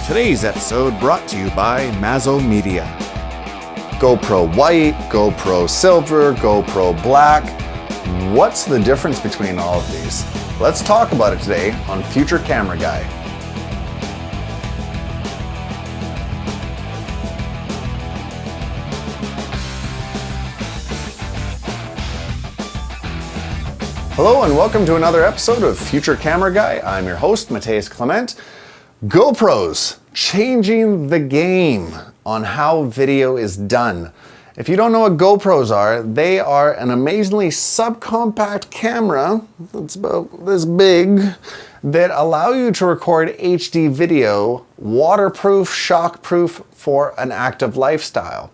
Today's episode brought to you by Mazzo Media. GoPro White, GoPro Silver, GoPro Black. What's the difference between all of these? Let's talk about it today on Future Camera Guy. Hello and welcome to another episode of Future Camera Guy. I'm your host, Mateus Clement. GoPros changing the game on how video is done. If you don't know what GoPros are, they are an amazingly subcompact camera that's about this big that allow you to record HD video, waterproof, shockproof for an active lifestyle.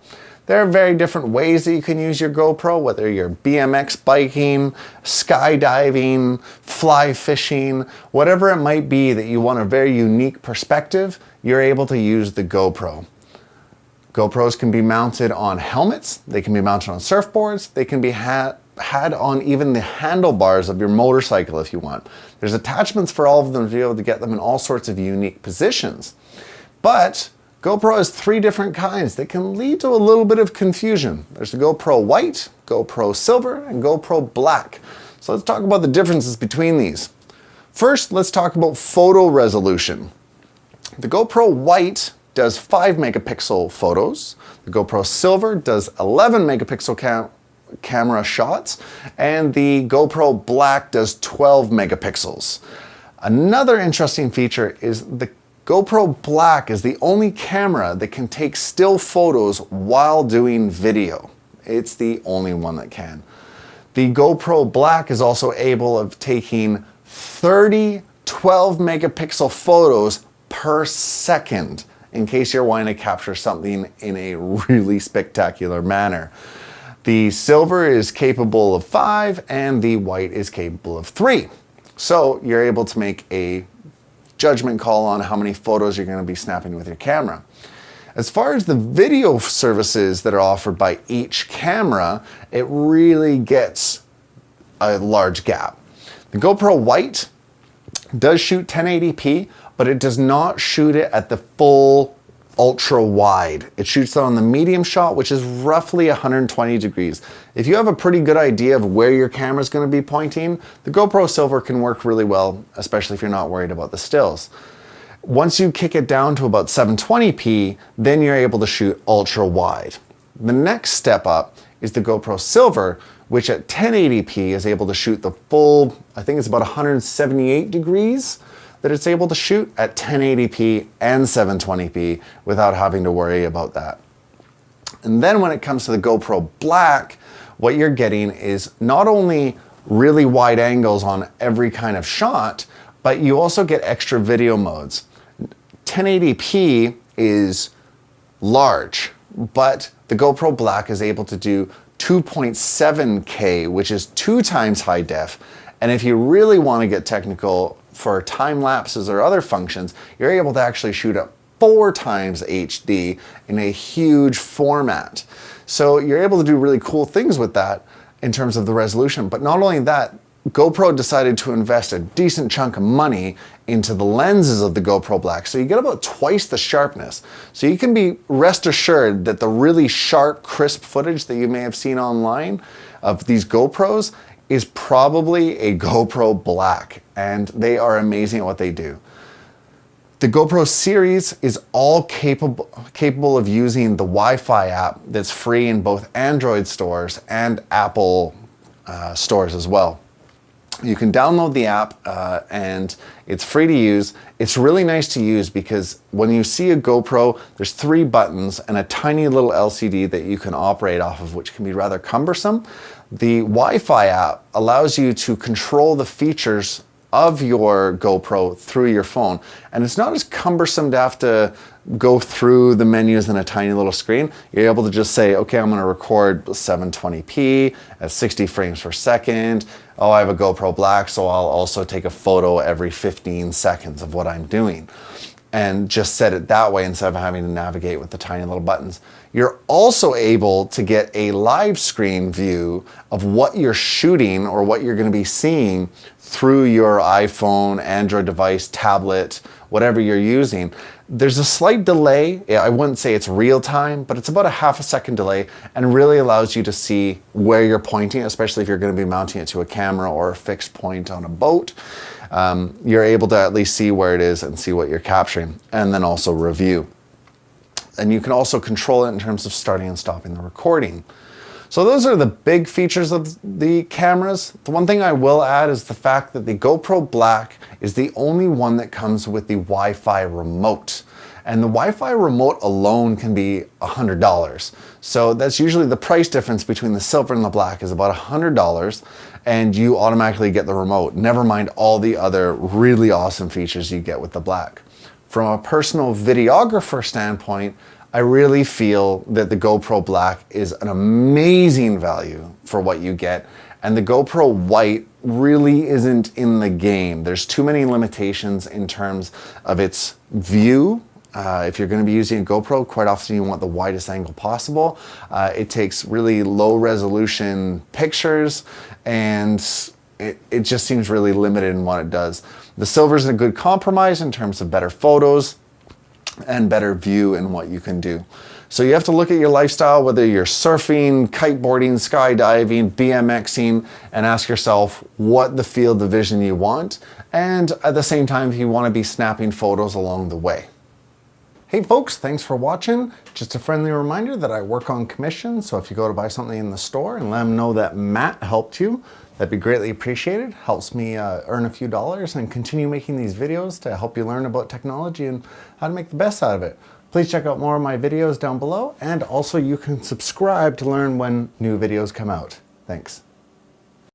There are very different ways that you can use your GoPro, whether you're BMX biking, skydiving, fly fishing, whatever it might be that you want a very unique perspective, you're able to use the GoPro. GoPros can be mounted on helmets, they can be mounted on surfboards, they can be had on even the handlebars of your motorcycle if you want. There's attachments for all of them to be able to get them in all sorts of unique positions. But GoPro has three different kinds that can lead to a little bit of confusion. There's the GoPro White, GoPro Silver, and GoPro Black. So let's talk about the differences between these. First, let's talk about photo resolution. The GoPro White does 5 megapixel photos. The GoPro Silver does 11 megapixel camera shots, and the GoPro Black does 12 megapixels. Another interesting feature is the GoPro Black is the only camera that can take still photos while doing video. It's the only one that can. The GoPro Black is also able of taking 30 12 megapixel photos per second in case you're wanting to capture something in a really spectacular manner. The Silver is capable of 5 and the White is capable of 3. So you're able to make a judgment call on how many photos you're going to be snapping with your camera. As far as the video services that are offered by each camera, it really gets a large gap. The GoPro White does shoot 1080p, but it does not shoot it at the full ultra wide. It shoots it on the medium shot, which is roughly 120 degrees. If you have a pretty good idea of where your camera is going to be pointing, the GoPro Silver can work really well, especially if you're not worried about the stills. Once you kick it down to about 720p, then you're able to shoot ultra wide. The next step up is the GoPro Silver, which at 1080p is able to shoot the full, I think it's about 178 degrees that it's able to shoot at 1080p and 720p without having to worry about that. And then when it comes to the GoPro Black, what you're getting is not only really wide angles on every kind of shot, but you also get extra video modes. 1080p is large, but the GoPro Black is able to do 2.7K, which is 2 times high def. And if you really want to get technical for time lapses or other functions, you're able to actually shoot at 4 times HD in a huge format. So you're able to do really cool things with that in terms of the resolution. But not only that, GoPro decided to invest a decent chunk of money into the lenses of the GoPro Black. So you get about twice the sharpness. So you can be rest assured that the really sharp, crisp footage that you may have seen online of these GoPros is probably a GoPro Black, and they are amazing at what they do. The GoPro series is all capable of using the Wi-Fi app that's free in both Android stores and Apple stores as well. You can download the app and it's free to use. It's really nice to use because when you see a GoPro, there's 3 buttons and a tiny little LCD that you can operate off of, which can be rather cumbersome. The Wi-Fi app allows you to control the features of your GoPro through your phone. And it's not as cumbersome to have to go through the menus in a tiny little screen. You're able to just say, okay, I'm gonna record 720p at 60 frames per second. Oh, I have a GoPro Black, so I'll also take a photo every 15 seconds of what I'm doing. And just set it that way instead of having to navigate with the tiny little buttons. You're also able to get a live screen view of what you're shooting or what you're going to be seeing through your iPhone, Android device, tablet, whatever you're using. There's a slight delay. I wouldn't say it's real time, but it's about a half a second delay and really allows you to see where you're pointing, especially if you're going to be mounting it to a camera or a fixed point on a boat. You're able to at least see where it is and see what you're capturing, and then also review. And you can also control it in terms of starting and stopping the recording. So those are the big features of the cameras. The one thing I will add is the fact that the GoPro Black is the only one that comes with the Wi-Fi remote. And the Wi-Fi remote alone can be $100. So that's usually the price difference between the silver and the black is about $100, and you automatically get the remote. Never mind all the other really awesome features you get with the black. From a personal videographer standpoint, I really feel that the GoPro Black is an amazing value for what you get, and the GoPro White really isn't in the game. There's too many limitations in terms of its view. If you're going to be using a GoPro, quite often you want the widest angle possible. It takes really low resolution pictures, and it just seems really limited in what it does. The silver is a good compromise in terms of better photos and better view in what you can do. So you have to look at your lifestyle, whether you're surfing, kiteboarding, skydiving, BMXing, and ask yourself what the field of vision you want, and at the same time if you want to be snapping photos along the way. Hey folks, thanks for watching. Just a friendly reminder that I work on commission, so if you go to buy something in the store and let them know that Matt helped you, that'd be greatly appreciated. Helps me earn a few dollars and continue making these videos to help you learn about technology and how to make the best out of it. Please check out more of my videos down below, and also you can subscribe to learn when new videos come out. Thanks.